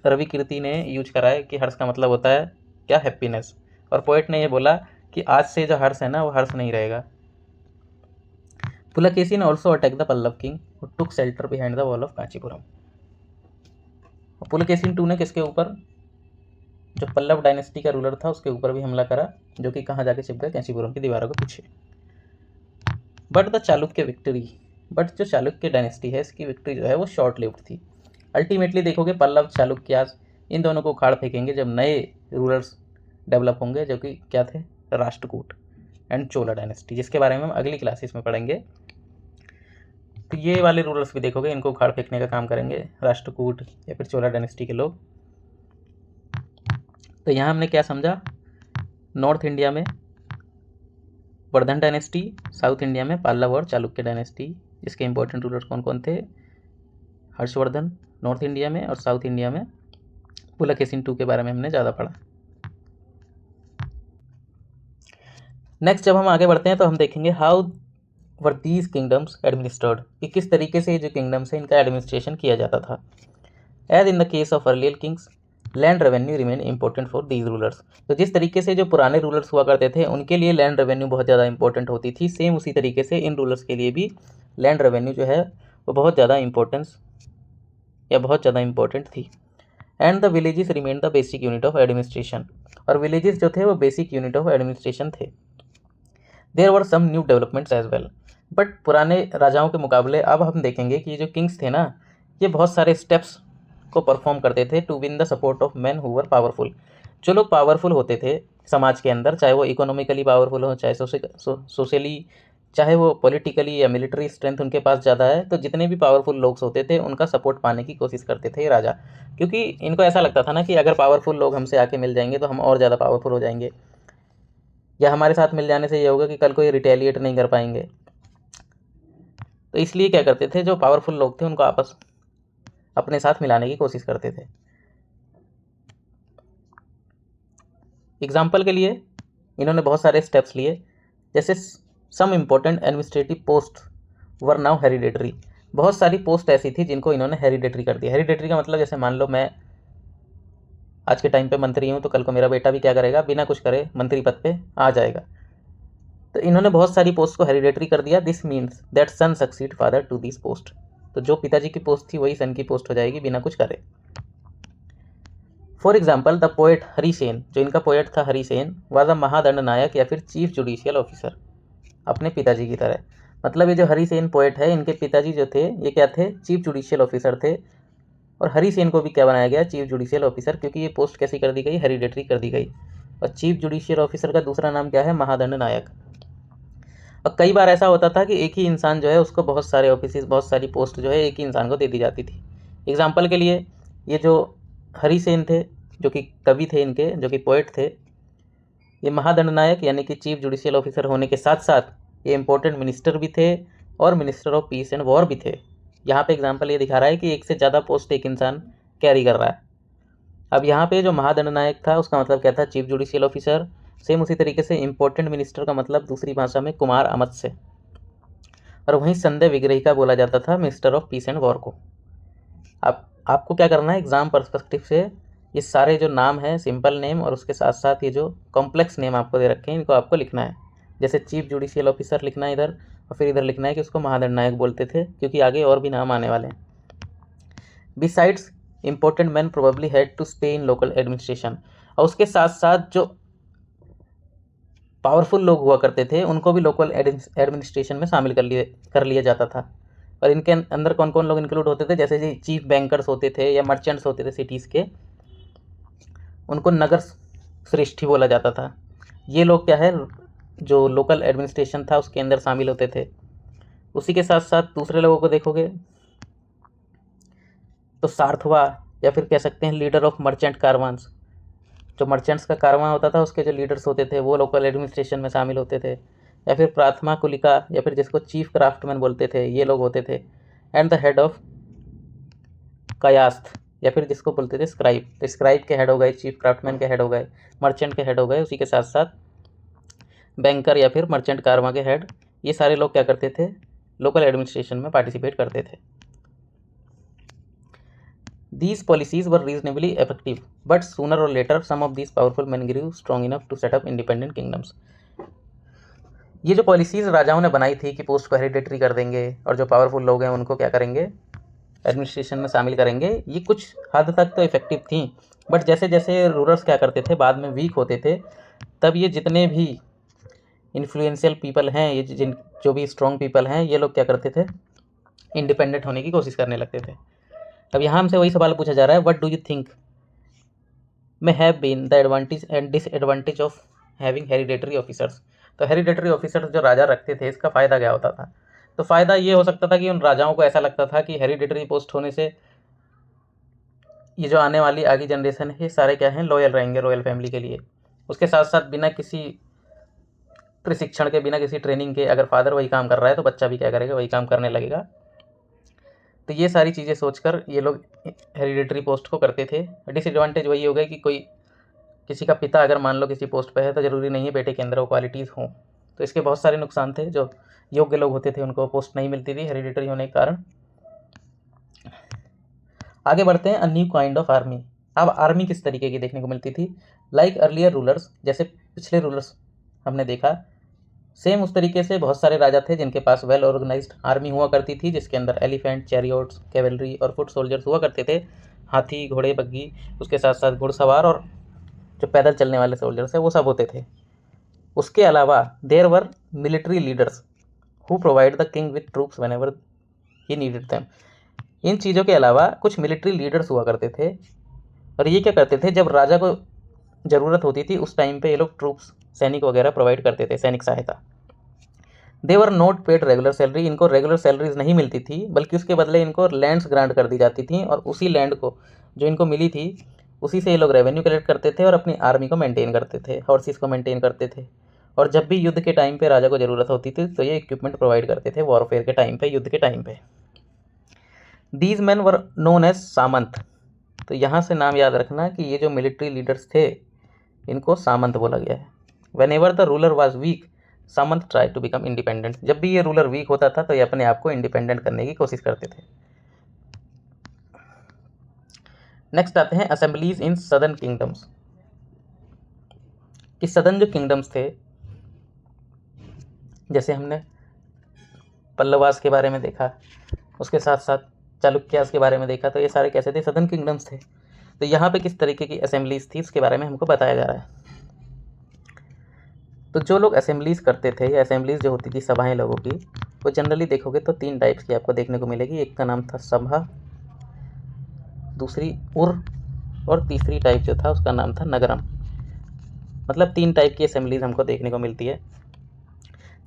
S1: रवि कीर्ति ने यूज करा है कि हर्ष का मतलब होता है क्या? हैप्पीनेस। और पोएट ने ये बोला कि आज से जो हर्ष है ना, वो हर्ष नहीं रहेगा। Pulakeshin also attack the Pallava king who took shelter behind the wall of Kanchipuram. Pulakeshin 2 ने किसके ऊपर? जो पल्लव डायनेस्टी का रूलर था उसके ऊपर भी हमला करा, जो कि कहाँ जाके छिप गया? कांचीपुरम की दीवारों के पीछे। बट जो चालुक्य डायनेस्टी है, इसकी विक्ट्री जो है वो शॉर्ट लिव्ड थी। अल्टीमेटली देखोगे पल्लव चालुक्यास इन दोनों को उखाड़ फेंकेंगे जब नए रूलर्स डेवलप होंगे, जो कि क्या थे? राष्ट्रकूट एंड चोला डायनेस्टी, जिसके बारे में हम अगली क्लासेस में पढ़ेंगे। तो ये वाले रूलर्स भी देखोगे, इनको उखाड़ फेंकने का काम करेंगे राष्ट्रकूट या फिर चोला डायनेस्टी के लोग। तो यहाँ हमने क्या समझा? नॉर्थ इंडिया में वर्धन डायनेस्टी, साउथ इंडिया में पल्लव और चालुक्य डायनेस्टी, जिसके इंपॉर्टेंट रूलर्स कौन कौन थे? हर्षवर्धन नॉर्थ इंडिया में, और साउथ इंडिया में पुलकेशिन 2 के बारे में हमने ज़्यादा पढ़ा। नेक्स्ट जब हम आगे बढ़ते हैं तो हम देखेंगे how were these kingdoms administered, कि किस तरीके से ये जो किंगडम्स है इनका एडमिनिस्ट्रेशन किया जाता था। As in the case of earlier kings, land revenue remain important for these rulers. तो जिस तरीके से जो पुराने रूलर्स हुआ करते थे उनके लिए लैंड रेवेन्यू बहुत ज़्यादा इंपॉर्टेंट होती थी, सेम उसी तरीके से इन रूलर्स के लिए भी लैंड रेवेन्यू जो है वो बहुत ज़्यादा इंपॉर्टेंट थी। And the villages remain the basic unit of administration, और विलेजेस जो थे वो बेसिक यूनिट ऑफ एडमिनिस्ट्रेशन थे। There were some new developments as well, but पुराने राजाओं के मुकाबले अब हम देखेंगे कि जो किंग्स थे ना, ये बहुत सारे स्टेप्स को परफॉर्म करते थे to win the support of man who were powerful. जो लोग पावरफुल होते थे समाज के अंदर, चाहे वो इकोनॉमिकली पावरफुल हो, चाहे सोशली, चाहे वो पॉलिटिकली या मिलिट्री स्ट्रेंथ उनके पास ज़्यादा है, तो जितने भी पावरफुल लोग होते थे उनका सपोर्ट पाने की कोशिश करते थे ये राजा, क्योंकि इनको ऐसा लगता था ना कि अगर पावरफुल लोग हमसे आके मिल जाएंगे तो हम और ज़्यादा पावरफुल हो जाएंगे, या हमारे साथ मिल जाने से ये होगा कि कल को ये रिटेलिएट नहीं कर पाएंगे। तो इसलिए क्या करते थे, जो पावरफुल लोग थे उनको आपस अपने साथ मिलाने की कोशिश करते थे। एग्जाम्पल के लिए इन्होंने बहुत सारे स्टेप्स लिए, जैसे some important administrative post were now hereditary. बहुत सारी पोस्ट ऐसी थी जिनको इन्होंने हेरिडेटरी कर दिया। हेरिडेटरी का मतलब, जैसे मान लो मैं आज के टाइम पे मंत्री हूँ तो कल को मेरा बेटा भी क्या करेगा, बिना कुछ करे मंत्री पद पे आ जाएगा। तो इन्होंने बहुत सारी पोस्ट को हेरिडेटरी कर दिया। This means that son succeed father to this post. तो जो पिताजी की पोस्ट थी वही सन की पोस्ट हो जाएगी बिना कुछ करे। For example the poet Harisena, जो इनका पोएट था हरिसेन, वाज अ महादंड नायक या फिर चीफ जुडिशियल ऑफिसर, अपने पिताजी की तरह। मतलब ये जो हरिसेन पोएट है, इनके पिताजी जो थे ये क्या थे? चीफ जुडिशियल ऑफिसर थे। और हरिसेन को भी क्या बनाया गया? चीफ जुडिशियल ऑफिसर, क्योंकि ये पोस्ट कैसी कर दी गई? हेरिडेटरी कर दी गई। और चीफ जुडिशियल ऑफिसर का दूसरा नाम क्या है? महादंड नायक। और कई बार ऐसा होता था कि एक ही इंसान जो है उसको बहुत सारे ऑफिस, बहुत सारी पोस्ट जो है एक ही इंसान को दे दी जाती थी। एग्जाम्पल के लिए ये जो हरि सेन थे, जो कि कवि थे इनके, जो कि पोइट थे, ये महादंडनायक यानी कि चीफ जुडिशियल ऑफिसर होने के साथ साथ ये इंपॉर्टेंट मिनिस्टर भी थे और minister of peace and war भी थे। यहाँ पे एग्जाम्पल ये दिखा रहा है कि एक से ज़्यादा पोस्ट एक इंसान कैरी कर रहा है। अब यहाँ पे जो महादंडनायक था उसका मतलब क्या था, चीफ जुडिशियल ऑफिसर। सेम उसी तरीके से इंपॉर्टेंट मिनिस्टर का मतलब दूसरी भाषा में कुमार अमत से, और वहीं संदेह विग्रही का बोला जाता था minister of peace and war को। अब आपको क्या करना है, एग्जाम पर्सपेक्टिव से ये सारे जो नाम है सिंपल नेम और उसके साथ साथ ये जो कॉम्प्लेक्स नेम आपको दे रखे हैं इनको आपको लिखना है। जैसे चीफ जुडिशियल ऑफिसर लिखना है इधर, और फिर इधर लिखना है कि उसको महादंडनायक बोलते थे, क्योंकि आगे और भी नाम आने वाले हैं। Besides important man probably had to stay in local administration, और उसके साथ साथ जो पावरफुल लोग हुआ करते थे उनको भी लोकल एडमिनिस्ट्रेशन में शामिल कर लिया जाता था। और इनके अंदर कौन कौन लोग इंक्लूड होते थे, जैसे जी चीफ बैंकर्स होते थे या मर्चेंट्स होते थे सिटीज़ के, उनको नगर श्रेष्ठी बोला जाता था। ये लोग क्या है, जो लोकल एडमिनिस्ट्रेशन था उसके अंदर शामिल होते थे। उसी के साथ साथ दूसरे लोगों को देखोगे तो सार्थवा, या फिर कह सकते हैं लीडर ऑफ मर्चेंट कारवान्स, जो मर्चेंट्स का कारवां होता था उसके जो लीडर्स होते थे वो लोकल एडमिनिस्ट्रेशन में शामिल होते थे। या फिर प्राथमा कुलिका, या फिर जिसको चीफ क्राफ्टमैन बोलते थे, ये लोग होते थे। एंड द हेड ऑफ कयास्थ, या फिर जिसको बोलते थे स्क्राइब, तो स्क्राइब के हेड हो गए, चीफ क्राफ्टमैन के हेड हो गए, मर्चेंट के हेड हो गए, उसी के साथ साथ बैंकर या फिर मर्चेंट कारवां के हेड। ये सारे लोग क्या करते थे, लोकल एडमिनिस्ट्रेशन में पार्टिसिपेट करते थे। These policies were reasonably effective, but sooner or later some of these powerful men grew strong enough to set up independent kingdoms. ये जो पॉलिसीज़ राजाओं ने बनाई थी कि पोस्ट को हेरिडेटरी कर देंगे और जो पावरफुल लोग हैं उनको क्या करेंगे, एडमिनिस्ट्रेशन में शामिल करेंगे, ये कुछ हद तक तो इफेक्टिव थी। बट जैसे जैसे रूलर्स क्या करते थे, बाद में वीक होते थे, तब ये जितने भी इन्फ्लुएंशियल पीपल हैं, ये जो भी स्ट्रॉन्ग पीपल हैं, ये लोग क्या करते थे, इंडिपेंडेंट होने की कोशिश करने लगते थे। अब यहाँ हमसे वही सवाल पूछा जा रहा है, what do you think may have been the advantage and disadvantage of having hereditary officers. तो हेरिडेटरी ऑफिसर्स जो राजा रखते थे इसका फ़ायदा क्या होता था। तो फ़ायदा ये हो सकता था कि उन राजाओं को ऐसा लगता था कि हेरिडेटरी पोस्ट होने से ये जो आने वाली आगे जनरेशन है सारे क्या हैं, लॉयल रहेंगे रॉयल फैमिली के लिए। उसके साथ साथ बिना किसी प्रशिक्षण के, बिना किसी ट्रेनिंग के, अगर फादर वही काम कर रहा है तो बच्चा भी क्या करेगा, वही काम करने लगेगा। तो ये सारी चीज़ें सोचकर ये लोग हेरिडेटरी पोस्ट को करते थे। डिसएडवांटेज वही हो गई कि कोई किसी का पिता अगर मान लो किसी पोस्ट पे है तो ज़रूरी नहीं है बेटे के अंदर वो क्वालिटीज़ हों। तो इसके बहुत सारे नुकसान थे, जो योग्य लोग होते थे उनको पोस्ट नहीं मिलती थी हेरिडेटरी होने के कारण। आगे बढ़ते हैं, a new kind of army. अब आर्मी किस तरीके की देखने को मिलती थी, लाइक अर्लियर रूलर्स, जैसे पिछले रूलर्स हमने देखा, सेम उस तरीके से बहुत सारे राजा थे जिनके पास वेल ऑर्गेनाइज्ड आर्मी हुआ करती थी, जिसके अंदर एलिफेंट, चैरियोट्स, कैवलरी और फुट सोल्जर्स हुआ करते थे, हाथी, घोड़े, बग्गी, उसके साथ साथ घुड़सवार और जो पैदल चलने वाले सोल्जर्स हैं वो सब होते थे। उसके अलावा there were military leaders who provide the king with troops whenever he needed them. इन चीज़ों के अलावा कुछ मिलिट्री लीडर्स हुआ करते थे, और ये क्या करते थे, जब राजा को ज़रूरत होती थी उस टाइम पे ये लोग ट्रूप्स, सैनिक वगैरह प्रोवाइड करते थे, सैनिक सहायता। They were not paid regular salary, इनको रेगुलर सैलरीज नहीं मिलती थी, बल्कि उसके बदले इनको लैंड्स ग्रांट कर दी जाती थी, और उसी लैंड को जो इनको मिली थी उसी से ये लोग रेवेन्यू कलेक्ट करते थे और अपनी आर्मी को मेंटेन करते थे, हॉर्सेस को मेंटेन करते थे। और जब भी युद्ध के टाइम पे राजा को ज़रूरत होती थी तो ये इक्विपमेंट प्रोवाइड करते थे वॉरफेयर के टाइम पे, युद्ध के टाइम पे। These men were known as samanta. तो यहाँ से नाम याद रखना कि ये जो मिलिट्री लीडर्स थे इनको सामंत बोला गया है। Whenever the ruler was weak samanta try to become independent. जब भी ये रूलर वीक होता था तो ये अपने आप को इंडिपेंडेंट करने की कोशिश करते थे। नेक्स्ट आते हैं असेंबलीज इन सदर्न किंगडम्स। कि सदर्न जो किंगडम्स थे, जैसे हमने पल्लवास के बारे में देखा, उसके साथ साथ चालुक्यास के बारे में देखा, तो ये सारे कैसे थे, सदर्न किंगडम्स थे। तो यहाँ पे किस तरीके की असेंबलीज थी उसके बारे में हमको बताया जा रहा है। तो जो लोग असेंबलीज करते थे या असेंबलीज जो होती थी सभाएं लोगों की, वो जनरली देखोगे तो 3 टाइप्स की आपको देखने को मिलेगी। एक का नाम था सभा, दूसरी उर, और तीसरी टाइप जो था उसका नाम था नगरम। मतलब 3 टाइप की असेंबलीज हमको देखने को मिलती है।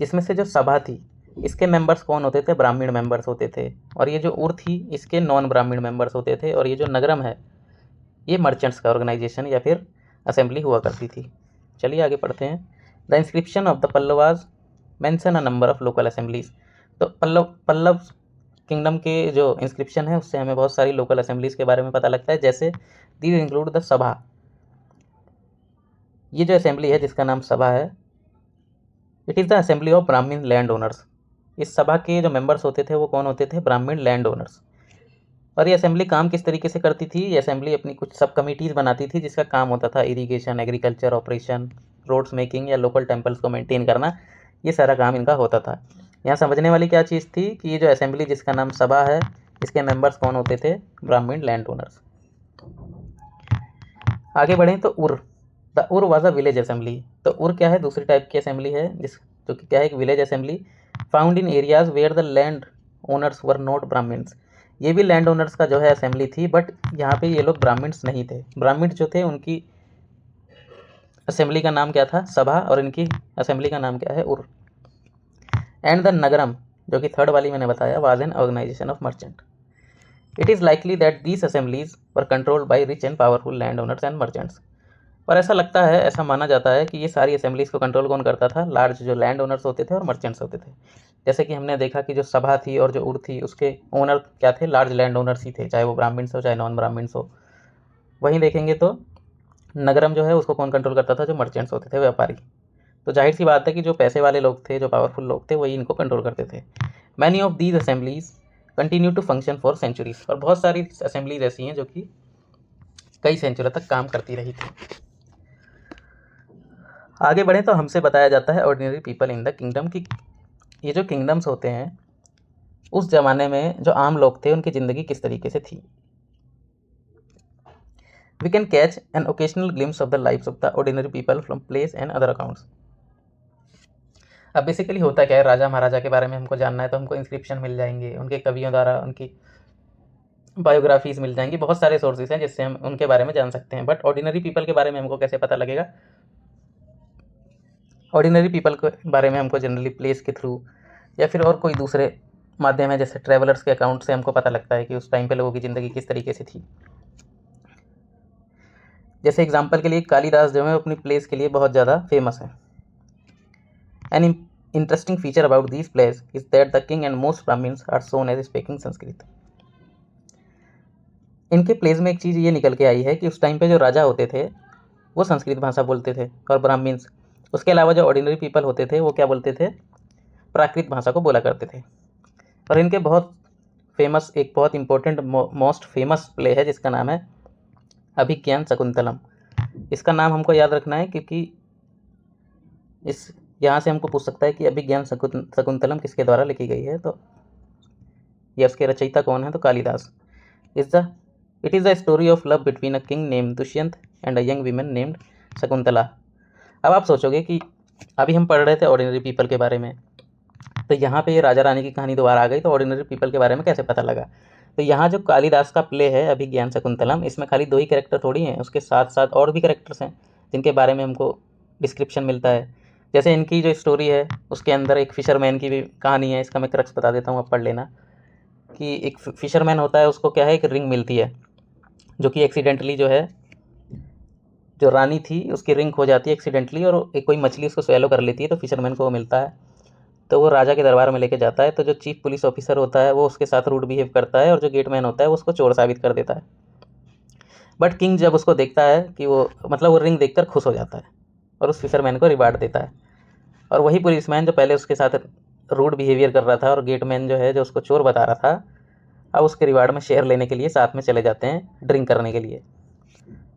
S1: जिसमें से जो सभा थी इसके मेंबर्स कौन होते थे, ब्राह्मण मेंबर्स होते थे, और ये जो उर थी इसके नॉन ब्राह्मण मेंबर्स होते थे, और ये जो नगरम है ये मर्चेंट्स का ऑर्गेनाइजेशन या फिर असेंबली हुआ करती थी। चलिए आगे पढ़ते हैं। The inscription of the Pallavas mention a number of local assemblies. तो पल्लव किंगडम के जो इंस्क्रिप्शन है उससे हमें बहुत सारी लोकल असेंबलीज के बारे में पता लगता है, जैसे दीज इंक्लूड द सभा। ये जो असेंबली है जिसका नाम सभा है, it is the assembly of ब्राह्मण लैंड ओनर्स। इस सभा के जो मेंबर्स होते थे वो कौन होते थे, ब्राह्मण लैंड ओनर्स। और ये असेंबली काम किस तरीके से करती थी, ये असेंबली अपनी कुछ सब कमिटीज़ बनाती थी जिसका काम होता था irrigation, agriculture operation, roads making या लोकल टेम्पल्स को मेंटेन करना, ये सारा काम इनका होता था। यहाँ समझने वाली क्या चीज़ थी कि ये जो असेंबली जिसका नाम सभा है इसके मेंबर्स कौन होते थे, ब्राह्मण लैंड ओनर्स। आगे बढ़ें तो उर, द उर वाज अ विलेज असेंबली। तो उर क्या है, दूसरी टाइप की असेंबली है जो कि क्या है, एक village assembly found in areas where the land owners were not Brahmins. ये भी लैंड ओनर्स का जो है असेंबली थी, बट यहाँ पे ये लोग ब्राह्मण्स नहीं थे। ब्राह्मण जो थे उनकी असेंबली का नाम क्या था, सभा, और इनकी असेंबली का नाम क्या है, उर। एंड द नगरम, जो कि थर्ड वाली मैंने बताया, was an organisation of merchant. It is likely that these assemblies were controlled by rich and powerful landowners and merchants. और ऐसा लगता है, ऐसा माना जाता है कि ये सारी असेंबलीज को कंट्रोल कौन करता था, लार्ज जो लैंड ओनर्स होते थे और मर्चेंट्स होते थे। जैसे कि हमने देखा कि जो सभा थी और जो उर थी उसके ओनर क्या थे, लार्ज लैंड ओनर्स ही थे, चाहे वो ब्राह्मण्स हो चाहे नॉन ब्राह्मण्स हो। वहीं देखेंगे तो नगरम जो है उसको कौन कंट्रोल करता था, जो मर्चेंट्स होते थे, व्यापारी। तो जाहिर सी बात है कि जो पैसे वाले लोग थे, जो पावरफुल लोग थे, वही इनको कंट्रोल करते थे। Many of these assemblies continue to function for centuries. और बहुत सारी असेंबलीज ऐसी हैं जो कि कई सेंचुरी तक काम करती रही थी। आगे बढ़े तो हमसे बताया जाता है ordinary people in the kingdom की ये जो किंगडम्स होते हैं उस ज़माने में जो आम लोग थे उनकी ज़िंदगी किस तरीके से थी। We can catch an occasional glimpse of the lives of the ordinary people from plays and other accounts. अब बेसिकली होता क्या है, राजा महाराजा के बारे में हमको जानना है तो हमको इंस्क्रिप्शन मिल जाएंगे, उनके कवियों द्वारा उनकी बायोग्राफीज मिल जाएंगी, बहुत सारे सोर्सेज हैं जिससे हम उनके बारे में जान सकते हैं। बट ऑर्डिनरी पीपल के बारे में हमको कैसे पता लगेगा, ऑर्डिनरी पीपल के बारे में हमको जनरली प्लेस के थ्रू या फिर और कोई दूसरे माध्यम है, जैसे ट्रैवलर्स के अकाउंट से हमको पता लगता है कि उस टाइम पे लोगों की ज़िंदगी किस तरीके से थी। जैसे एग्जांपल के लिए कालिदास जो है अपनी प्लेस के लिए बहुत ज़्यादा फेमस है। An interesting feature about this plays is that the king and most brahmins are shown as speaking Sanskrit. इनके प्लेस में एक चीज़ ये निकल के आई है कि उस टाइम पे जो राजा होते थे वो संस्कृत भाषा बोलते थे, और ब्राह्मण्स, उसके अलावा जो ऑर्डिनरी पीपल होते थे वो क्या बोलते थे, प्राकृत भाषा को बोला करते थे। और इनके बहुत फेमस, एक बहुत इंपॉर्टेंट मोस्ट फेमस प्ले है जिसका नाम है अभिज्ञान शकुंतलम। इसका नाम हमको याद रखना है क्योंकि इस यहाँ से हमको पूछ सकता है कि अभिज्ञान शकुंतलम किसके द्वारा लिखी गई है, तो ये उसके रचयिता कौन है, तो Kalidas. It is the story of love between a king named Dushyant and a young women named Shakuntala. अब आप सोचोगे कि अभी हम पढ़ रहे थे ऑर्डिनरी पीपल के बारे में, तो यहाँ पे ये राजा रानी की कहानी दोबारा आ गई, तो ऑर्डिनरी पीपल के बारे में कैसे पता लगा। तो यहाँ जो कालिदास का प्ले है अभिज्ञान शकुंतलम, इसमें खाली 2 ही कैरेक्टर थोड़ी हैं, उसके साथ साथ और भी कैरेक्टर्स हैं जिनके बारे में हमको डिस्क्रिप्शन मिलता है। जैसे इनकी जो स्टोरी है उसके अंदर एक फ़िशरमैन की भी कहानी है। इसका मैं क्रक्स बता देता हूँ, आप पढ़ लेना। कि एक फ़िशरमैन होता है, उसको क्या है, एक रिंग मिलती है जो कि एक्सीडेंटली जो है, जो रानी थी उसकी रिंग खो जाती है एक्सीडेंटली, और एक कोई मछली उसको स्वैलो कर लेती है, तो फिशरमैन को वो मिलता है। तो वो राजा के दरबार में लेके जाता है, तो जो चीफ पुलिस ऑफिसर होता है वो उसके साथ रूड बिहेव करता है, और जो गेटमैन होता है वो उसको चोर साबित कर देता है। बट किंग जब उसको देखता है कि वो, मतलब वो रिंग देखकर खुश हो जाता है और उस फिशरमैन को रिवार्ड देता है। और वही पुलिसमैन जो पहले उसके साथ रूड बिहेवियर कर रहा था और गेटमैन जो है जो उसको चोर बता रहा था, अब उसके रिवार्ड में शेयर लेने के लिए साथ में चले जाते हैं ड्रिंक करने के लिए।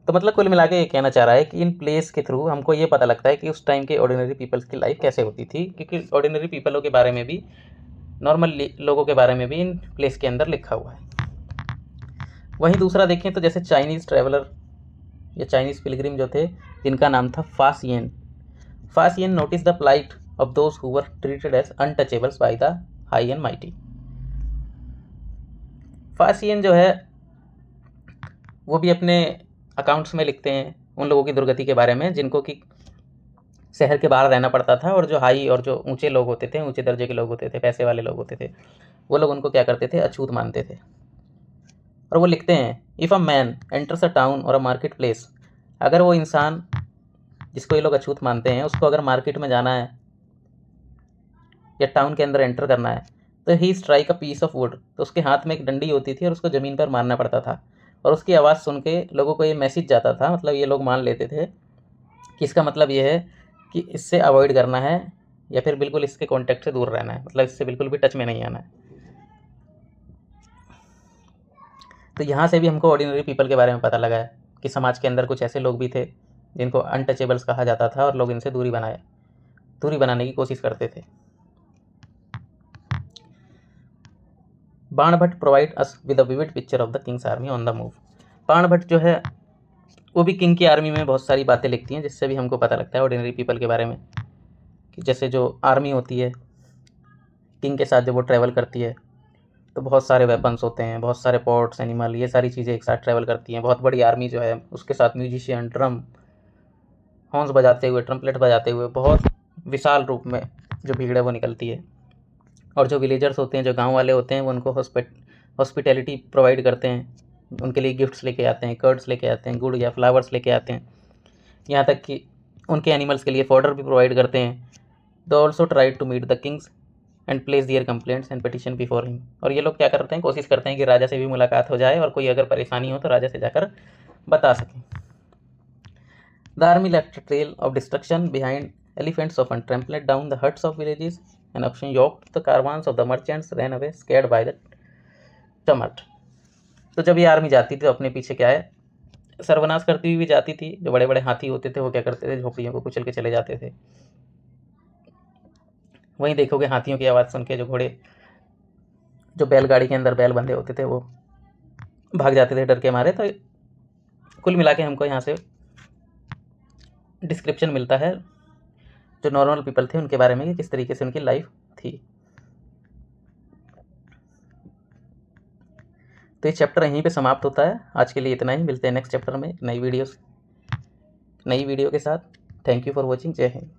S1: तो मतलब कुल मिला के ये कहना चाह रहा है कि इन प्लेस के थ्रू हमको ये पता लगता है कि उस टाइम के ऑर्डिनरी पीपल्स की लाइफ कैसे होती थी, क्योंकि ऑर्डिनरी पीपलों के बारे में भी, नॉर्मल लोगों के बारे में भी इन प्लेस के अंदर लिखा हुआ है। वहीं दूसरा देखें तो जैसे चाइनीज़ ट्रैवलर या चाइनीज़ पिलग्रिम जो थे, जिनका नाम था Faxian. Faxian notice the plight of those who were treated as untouchables by the high and mighty. Faxian जो है वो भी अपने अकाउंट्स में लिखते हैं उन लोगों की दुर्गति के बारे में जिनको कि शहर के बाहर रहना पड़ता था, और जो हाई और जो ऊंचे लोग होते थे, ऊंचे दर्जे के लोग होते थे, पैसे वाले लोग होते थे, वो लोग उनको क्या करते थे, अछूत मानते थे। और वो लिखते हैं, if a man enters a town और अ मार्केट प्लेस, अगर वो इंसान जिसको ये लोग अछूत मानते हैं, उसको अगर मार्केट में जाना है या टाउन के अंदर एंटर करना है, तो he strike a piece of wood, तो उसके हाथ में एक डंडी होती थी और उसको ज़मीन पर मारना पड़ता था। और उसकी आवाज़ सुन के लोगों को ये मैसेज जाता था, मतलब ये लोग मान लेते थे कि इसका मतलब ये है कि इससे अवॉइड करना है या फिर बिल्कुल इसके कॉन्टैक्ट से दूर रहना है, मतलब इससे बिल्कुल भी टच में नहीं आना है। तो यहाँ से भी हमको ऑर्डिनरी पीपल के बारे में पता लगा है कि समाज के अंदर कुछ ऐसे लोग भी थे जिनको अनटचेबल्स कहा जाता था, और लोग इनसे दूरी बनाने की कोशिश करते थे। Banabhatta provide us with a vivid picture of the Kings army on the move. Banabhatta जो है वो भी किंग की आर्मी में बहुत सारी बातें लिखती हैं, जिससे भी हमको पता लगता है ऑर्डिनरी पीपल के बारे में, कि जैसे जो आर्मी होती है किंग के साथ जब वो ट्रैवल करती है, तो बहुत सारे वेपन्स होते हैं, बहुत सारे पॉट्स, एनिमल, ये सारी चीज़ें एक साथ ट्रैवल करती हैं। बहुत बड़ी आर्मी जो है उसके साथ म्यूजिशियन, ड्रम, हॉर्न्स बजाते हुए, ट्रम्पलेट बजाते हुए बहुत विशाल रूप में जो भीड़ है वो निकलती है। और जो विलेजर्स होते हैं, जो गांव वाले होते हैं, वो उनको हॉस्पिटैलिटी प्रोवाइड करते हैं, उनके लिए गिफ्ट्स लेके आते हैं, कर्ड्स लेके आते हैं, गुड़ या फ्लावर्स लेके आते हैं, यहाँ तक कि उनके एनिमल्स के लिए फॉडर भी प्रोवाइड करते हैं। They also try to meet the kings and place their complaints and petition before him. और ये लोग क्या करते हैं, कोशिश करते हैं कि राजा से भी मुलाकात हो जाए और कोई अगर परेशानी हो तो राजा से जाकर बता सकें। The army left trail of destruction behind, elephants often trampled down the huts of villages and oxen yoked the caravans of the merchants ran away scared by the tumult. तो जब ये आर्मी जाती थी तो अपने पीछे क्या है, सर्वनाश करती हुई भी जाती थी। जो बड़े बड़े हाथी होते थे वो क्या करते थे, झोपड़ियों को कुचल के चले जाते थे। वहीं देखोगे हाथियों की आवाज़ सुन के जो घोड़े, जो बैलगाड़ी के अंदर बैल बंधे होते थे, वो भाग जाते थे डर के मारे। तो कुल मिला के हमको यहाँ से डिस्क्रिप्शन मिलता है जो नॉर्मल पीपल थे उनके बारे में, कि किस तरीके से उनकी लाइफ थी। तो ये चैप्टर यहीं पे समाप्त होता है। आज के लिए इतना ही, मिलते हैं नेक्स्ट चैप्टर में नई वीडियो के साथ। Thank you for watching. जय हिंद।